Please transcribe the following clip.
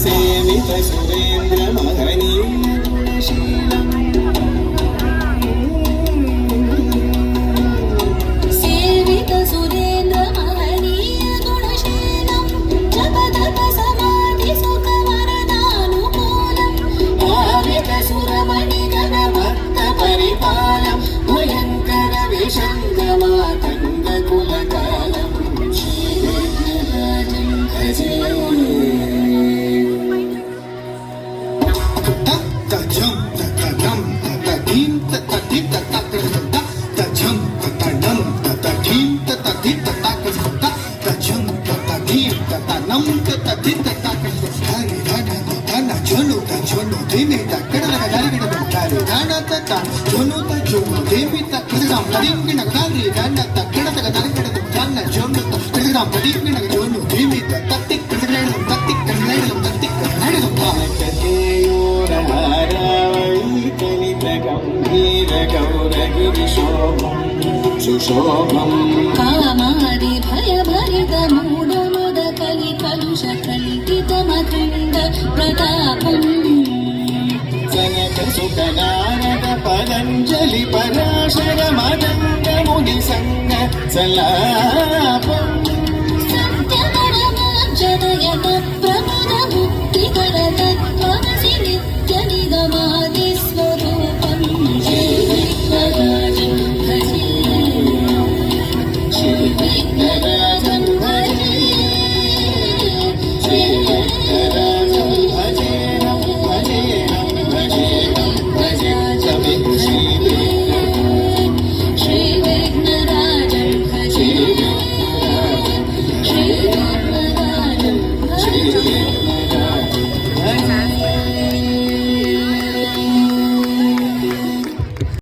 సేవిత సురేంద్ర మహనీయ గుణశీలం సేవిత సురేంద్ర మహనీయ గుణశీలం జపతప సమాధి సుఖ వరదానుకూలం భావిత సురమణి గణ భక్త పరిపాలం భయంకర విషంగమాతంగ కులకాలం శ్రీవిఘ్నరాజం భజే సుశోభం కామాది భయ భరిత మూఢ మద కలి కలుష కల్పిత మతుండ ప్రతాపం జనక సుత నారద పదంజలి పరాశర మదంగ ముని సంగ సలాపం